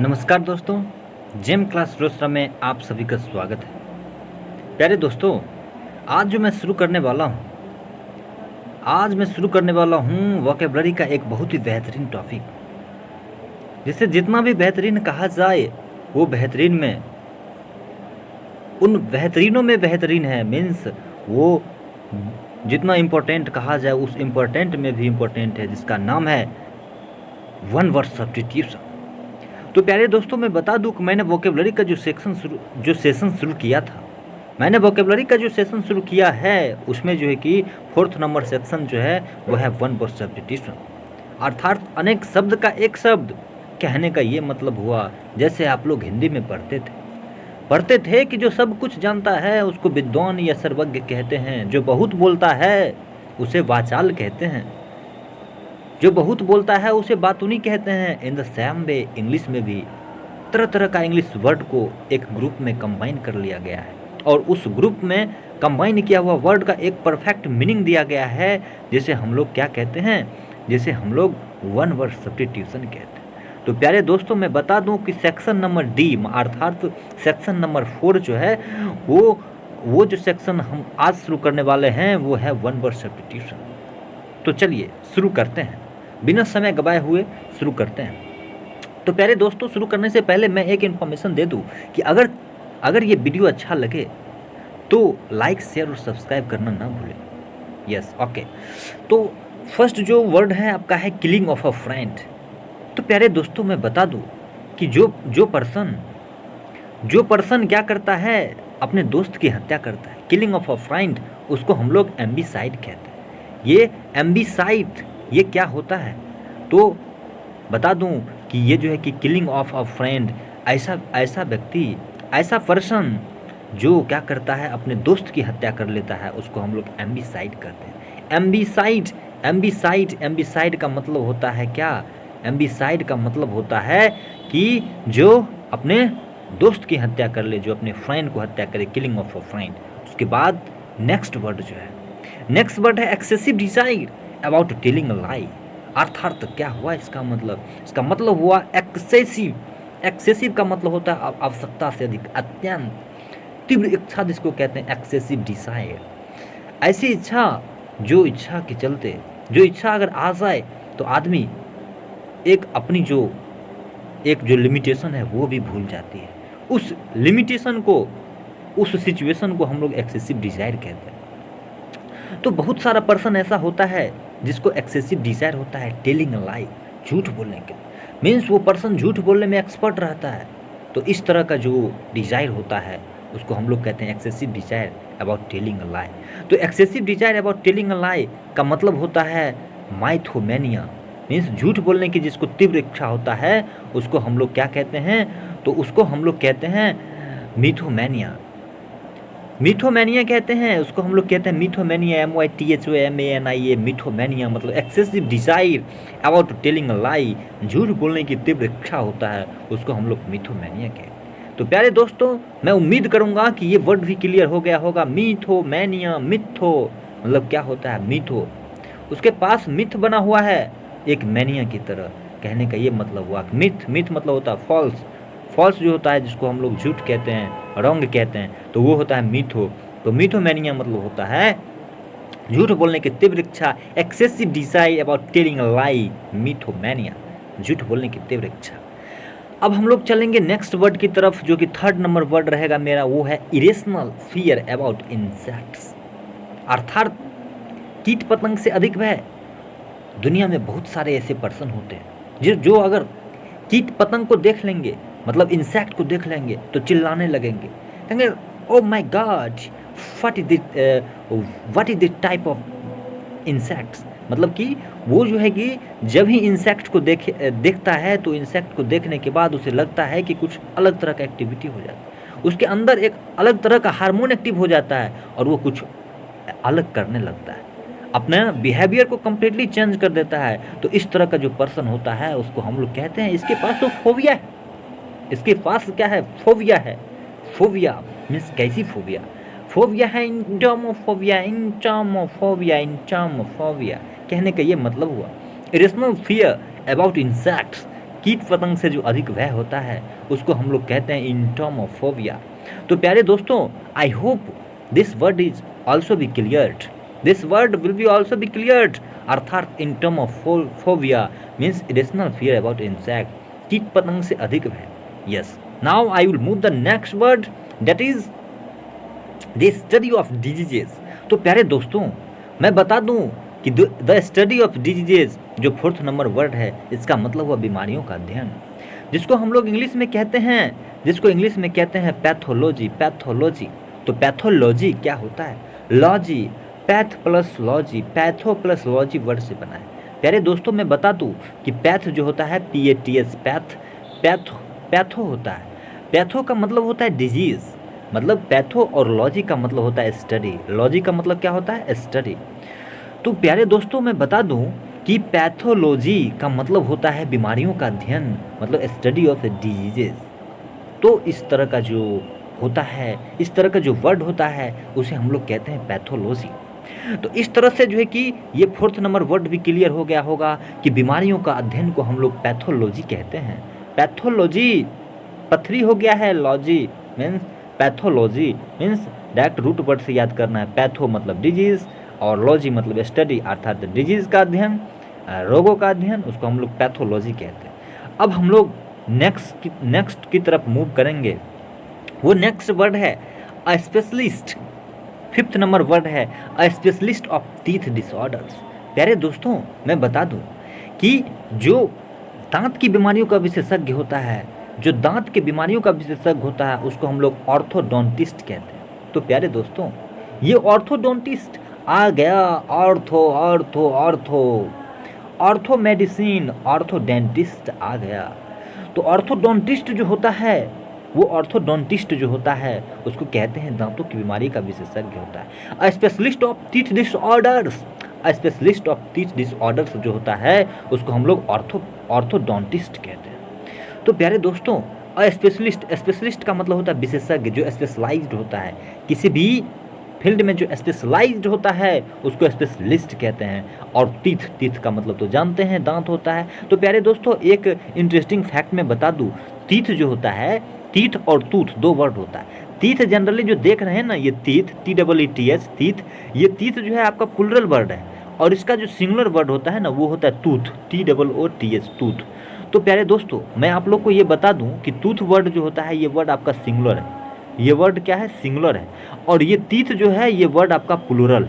नमस्कार दोस्तों, GeM class roster में आप सभी का स्वागत है। प्यारे दोस्तों, आज जो मैं शुरू करने वाला हूँ आज मैं शुरू करने वाला हूँ वोकैबुलरी का एक बहुत ही बेहतरीन टॉपिक, जिसे जितना भी बेहतरीन कहा जाए वो बेहतरीन में उन बेहतरीनों में बेहतरीन है। मीन्स वो जितना इम्पोर्टेंट कहा जाए उस इम्पोर्टेंट में भी इम्पोर्टेंट है, जिसका नाम है वन वर्ड सब्स्टिट्यूशन। तो प्यारे दोस्तों, मैं बता दूं कि मैंने वोकैबुलरी का जो सेशन शुरू किया था, मैंने वोकैबुलरी का जो सेशन शुरू किया है उसमें जो है कि 4th नंबर सेक्शन जो है वो है वन वर्ड सब्स्टिट्यूशन। अर्थात अनेक शब्द का एक शब्द। कहने का ये मतलब हुआ, जैसे आप लोग हिंदी में पढ़ते थे कि जो सब कुछ जानता है उसको विद्वान या सर्वज्ञ कहते हैं, जो बहुत बोलता है उसे वाचाल कहते हैं, जो बहुत बोलता है उसे बातूनी कहते हैं। In the same way English में भी तरह तरह का इंग्लिश वर्ड को एक ग्रुप में कंबाइन कर लिया गया है, और उस ग्रुप में कंबाइन किया हुआ वर्ड का एक परफेक्ट मीनिंग दिया गया है, जिसे हम लोग क्या कहते हैं, जिसे हम लोग वन वर्ड सब्स्टिट्यूशन कहते हैं। तो प्यारे दोस्तों, मैं बता दूं कि सेक्शन नंबर डी अर्थात सेक्शन नंबर 4 जो है वो जो सेक्शन हम आज शुरू करने वाले हैं वो है वन वर्ड सब्स्टिट्यूशन। तो चलिए शुरू करते हैं, बिना समय गवाए हुए शुरू करते हैं। तो प्यारे दोस्तों, शुरू करने से पहले मैं एक इन्फॉर्मेशन दे दूं कि अगर ये वीडियो अच्छा लगे तो लाइक, शेयर और सब्सक्राइब करना ना भूलें। Yes, okay. तो फर्स्ट जो वर्ड है आपका है किलिंग ऑफ अ फ्रेंड। तो प्यारे दोस्तों, मैं बता दूं कि जो पर्सन क्या करता है, अपने दोस्त की हत्या करता है, किलिंग ऑफ अ फ्रेंड, उसको हम लोग एम्बिसाइड कहते हैं। ये एम्बिसाइड ये क्या होता है, तो बता दूं कि ये जो है कि किलिंग ऑफ अ फ्रेंड, ऐसा व्यक्ति, ऐसा पर्सन जो क्या करता है, अपने दोस्त की हत्या कर लेता है, उसको हम लोग एम्बिसाइड कहते हैं। एम्बिसाइड का मतलब होता है क्या? एम्बिसाइड का मतलब होता है कि जो अपने दोस्त की हत्या कर ले, जो अपने फ्रेंड को हत्या करे, किलिंग ऑफ अ फ्रेंड। उसके बाद नेक्स्ट वर्ड है excessive desire about telling a lie. अर्थात क्या हुआ इसका मतलब हुआ एक्सेसिव का मतलब होता है आवश्यकता से अधिक, अत्यंत तीव्र इच्छा, जिसको कहते हैं एक्सेसिव डिजायर। ऐसी इच्छा, जो इच्छा अगर आ जाए तो आदमी अपनी जो लिमिटेशन है वो भी भूल जाती है। उस लिमिटेशन को, उस सिचुएशन को हम लोग एक्सेसिव डिजायर कहते हैं। तो बहुत सारा पर्सन ऐसा होता है जिसको एक्सेसिव डिजायर होता है टेलिंग अ लाई, झूठ बोलने के। मीन्स वो पर्सन झूठ बोलने में एक्सपर्ट रहता है। तो इस तरह का जो डिजायर होता है उसको हम लोग कहते हैं excessive desire about telling a lie. तो excessive desire about telling a lie का मतलब होता है माइथोमेनिया। मीन्स झूठ बोलने की जिसको तीव्र इच्छा होता है उसको हम लोग क्या कहते हैं, तो उसको हम लोग कहते हैं मिथोमेनिया। मिथोमेनिया कहते हैं उसको, हम लोग कहते हैं मिथोमेनिया, MYTHOMANIA, मिथोमेनिया मतलब excessive desire about telling a lie, झूठ बोलने की तीव्र इच्छा होता है, उसको हम लोग मिथोमेनिया कहते हैं। तो प्यारे दोस्तों, मैं उम्मीद करूंगा कि ये वर्ड भी क्लियर हो गया होगा। मिथोमेनिया, मिथो मतलब क्या होता है, मिथो, उसके पास मिथ बना हुआ है एक मैनिया की तरह। कहने का ये मतलब हुआ मिथ मतलब होता है फॉल्स जो होता है, जिसको हम लोग झूठ कहते हैं, रॉन्ग कहते हैं, तो वो होता है मिथो। तो मिथोमेनिया मतलब होता है झूठ बोलने की तीव्र इच्छा, excessive desire about telling a lie, mythomania, झूठ बोलने की तीव्र इच्छा। अब हम लोग चलेंगे नेक्स्ट वर्ड की तरफ, जो कि 3rd नंबर वर्ड रहेगा मेरा, वो है इरेशनल फियर अबाउट इंसेक्ट्स। अर्थात कीट पतंग से अधिक भय। दुनिया में बहुत सारे ऐसे पर्सन होते हैं जो अगर कीट पतंग को देख लेंगे, मतलब इंसेक्ट को देख लेंगे, तो चिल्लाने लगेंगे, कहेंगे oh my God, what is the type of insects. मतलब कि वो जो है कि जब ही इंसेक्ट को देखता है तो इंसेक्ट को देखने के बाद उसे लगता है कि कुछ अलग तरह का एक्टिविटी हो जाता है, उसके अंदर एक अलग तरह का हार्मोन एक्टिव हो जाता है और वो कुछ अलग करने लगता है, अपना बिहेवियर को कम्प्लीटली चेंज कर देता है। तो इस तरह का जो पर्सन होता है उसको हम लोग कहते हैं, इसके पास तो फोबिया है, इसके पास क्या है, फोबिया है। फोबिया मीन्स कैसी फोबिया? फोबिया है इंटर्मोफोबिया। कहने का ये मतलब हुआ इरेशनल फियर अबाउट इंसेक्ट्स, कीट पतंग से जो अधिक भय होता है उसको हम लोग कहते हैं इंटोमोफोबिया। तो प्यारे दोस्तों, I hope this word is also be cleared, this word will be also be cleared. अर्थात entomophobia means irrational fear about insect, कीट पतंग से अधिक भय। Yes, now I will move the next word, that is the study of diseases. तो प्यारे दोस्तों, मैं बता दूं कि द स्टडी ऑफ डिजीजेज जो 4th नंबर वर्ड है, इसका मतलब हुआ बीमारियों का अध्ययन, जिसको हम लोग इंग्लिश में कहते हैं पैथोलॉजी। पैथोलॉजी, तो पैथोलॉजी क्या होता है? Logy, path plus logy, patho plus logy word से बना है। प्यारे दोस्तों, मैं बता दूं कि पैथ जो होता है PATH, पैथो होता है। पैथो का मतलब होता है डिजीज, मतलब पैथो, और लॉजी का मतलब होता है स्टडी। लॉजी का मतलब क्या होता है? स्टडी। तो प्यारे दोस्तों, मैं बता दूं कि पैथोलॉजी का मतलब होता है बीमारियों का अध्ययन, मतलब स्टडी ऑफ डिजीजेस। तो इस तरह का जो होता है, इस तरह का जो वर्ड होता है, उसे हम लोग कहते हैं पैथोलॉजी। तो इस तरह से जो है कि ये 4th नंबर वर्ड भी क्लियर हो गया होगा कि बीमारियों का अध्ययन को हम लोग पैथोलॉजी कहते हैं। पैथोलॉजी पथरी हो गया है, logy means pathology means direct route word से याद करना है। पैथो मतलब डिजीज और लॉजी मतलब स्टडी, अर्थात डिजीज का अध्ययन, रोगों का अध्ययन, उसको हम लोग पैथोलॉजी कहते हैं। अब हम लोग नेक्स्ट की तरफ मूव करेंगे। वो नेक्स्ट वर्ड है a specialist. 5th number word है a specialist of teeth disorders. प्यारे दोस्तों, मैं बता दूं कि जो दांत की बीमारियों का विशेषज्ञ होता है, जो दांत की बीमारियों का विशेषज्ञ होता है, उसको हम लोग ऑर्थोडोंटिस्ट कहते हैं। तो प्यारे दोस्तों, ये ऑर्थोडोंटिस्ट आ गया, ortho ortho ortho ortho medicine, orthodontist आ गया। तो ऑर्थोडोंटिस्ट जो होता है, वो ऑर्थोडोंटिस्ट जो होता है उसको कहते हैं दांतों की बीमारी का विशेषज्ञ होता है। A specialist of teeth disorders, a specialist of teeth disorders जो होता है उसको हम लोग ऑर्थोडोंटिस्ट कहते हैं। तो प्यारे दोस्तों, अ स्पेशलिस्ट का मतलब होता है विशेषज्ञ, जो स्पेशलाइज्ड होता है किसी भी फील्ड में, जो स्पेशलाइज्ड होता है उसको स्पेशलिस्ट कहते हैं। और टीथ का मतलब तो जानते हैं, दांत होता है। तो प्यारे दोस्तों, एक इंटरेस्टिंग फैक्ट मैं बता दूं, टीथ जो होता है, टीथ और टूथ 2 वर्ड होता है। टीथ जनरली जो देख रहे हैं ना, ये टीथ, TEETH, टीथ, ये टीथ जो है आपका प्लुरल वर्ड है, और इसका जो सिंगुलर वर्ड होता है ना, वो होता है टूथ, TOOTH, टूथ। तो प्यारे दोस्तों, मैं आप लोग को ये बता दूं कि टूथ वर्ड जो होता है, ये वर्ड आपका सिंगुलर है। ये वर्ड क्या है? सिंगुलर है। और ये टीथ जो है, ये वर्ड आपका प्लुरल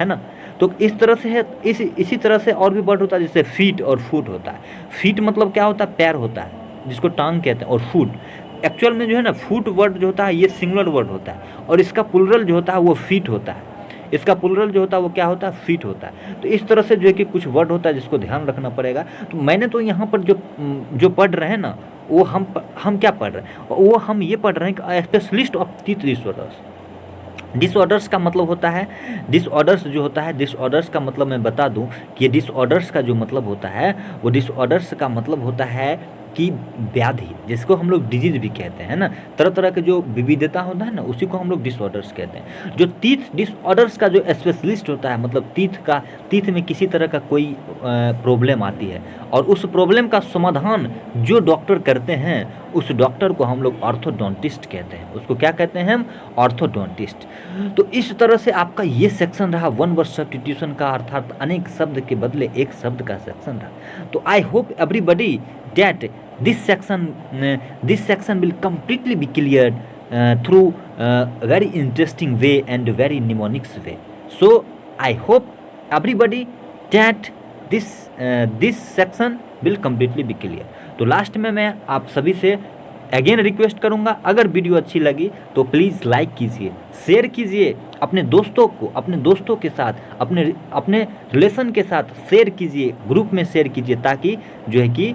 है ना। तो इस तरह से है, इसी तरह से और भी वर्ड होता है, जैसे फीट और फुट होता है। फीट मतलब क्या होता है? पैर होता है, जिसको टांग कहते हैं। और फुट एक्चुअल में जो है ना, फुट वर्ड जो होता है ये सिंगुलर वर्ड होता है, और इसका प्लुरल जो होता है वो फीट होता है। इसका प्लुरल जो होता है वो क्या होता है? फीट होता है। तो इस तरह से जो है कि कुछ वर्ड होता है जिसको ध्यान रखना पड़ेगा। तो मैंने तो यहाँ पर जो पढ़ रहे हैं ना, वो हम क्या पढ़ रहे हैं? वो हम ये पढ़ रहे हैं कि specialist of teeth disorders. Disorders का मतलब होता है, डिसऑर्डर्स जो होता है, डिसऑर्डर्स का मतलब मैं बता दूं कि ये डिसऑर्डर्स का जो मतलब होता है, वो डिसऑर्डर्स का मतलब होता है कि व्याधि, जिसको हम लोग डिजीज भी कहते हैं ना। तरह तरह के जो विविधता होता है ना, उसी को हम लोग डिसऑर्डर्स कहते हैं। जो टीथ डिसऑर्डर्स का जो स्पेशलिस्ट होता है, मतलब टीथ में किसी तरह का कोई प्रॉब्लम आती है, और उस प्रॉब्लम का समाधान जो डॉक्टर करते हैं, उस डॉक्टर को हम लोग ऑर्थोडोंटिस्ट कहते हैं। उसको क्या कहते हैं हम? ऑर्थोडोंटिस्ट। तो इस तरह से आपका ये सेक्शन रहा 1 वर्ड सब्स्टिट्यूशन का, अर्थात अनेक शब्द के बदले एक शब्द का सेक्शन रहा। तो I hope everybody that this section will completely be cleared through very interesting way and very mnemonics way. So I hope everybody that this section will completely be clear. तो लास्ट में मैं आप सभी से again request करूंगा, अगर video अच्छी लगी तो प्लीज़ लाइक कीजिए, शेयर कीजिए अपने दोस्तों को, अपने दोस्तों के साथ, अपने रिलेशन के साथ शेयर कीजिए, ग्रुप में शेयर कीजिए, ताकि जो है कि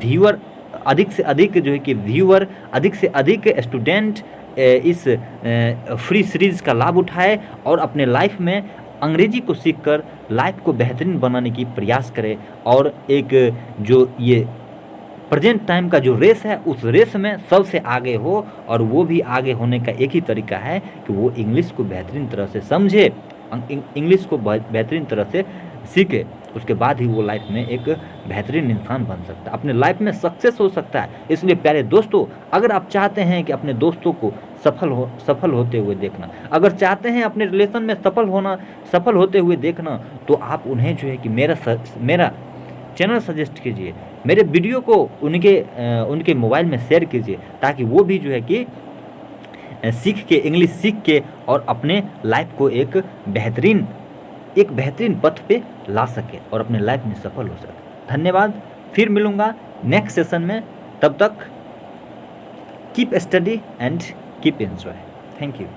व्यूअर अधिक से अधिक जो है कि व्यूअर अधिक से अधिक स्टूडेंट इस फ्री सीरीज़ का लाभ उठाए और अपने लाइफ में अंग्रेजी को सीखकर लाइफ को बेहतरीन बनाने की प्रयास करें। और एक जो ये प्रेजेंट टाइम का जो रेस है, उस रेस में सबसे आगे हो, और वो भी आगे होने का एक ही तरीका है कि वो इंग्लिश को बेहतरीन तरह से समझे, इंग्लिश को बेहतरीन तरह से सीखे। उसके बाद ही वो लाइफ में एक बेहतरीन इंसान बन सकता है, अपने लाइफ में सक्सेस हो सकता है। इसलिए प्यारे दोस्तों, अगर आप चाहते हैं कि अपने दोस्तों को सफल होते हुए देखना, अगर चाहते हैं अपने रिलेशन में सफल होते हुए देखना, तो आप उन्हें जो है कि मेरा चैनल सजेस्ट कीजिए, मेरे वीडियो को उनके मोबाइल में शेयर कीजिए, ताकि वो भी जो है कि इंग्लिश सीख के और अपने लाइफ को एक बेहतरीन पथ पे ला सके और अपने लाइफ में सफल हो सके। धन्यवाद, फिर मिलूँगा नेक्स्ट सेशन में। तब तक keep study and keep enjoy. Thank you.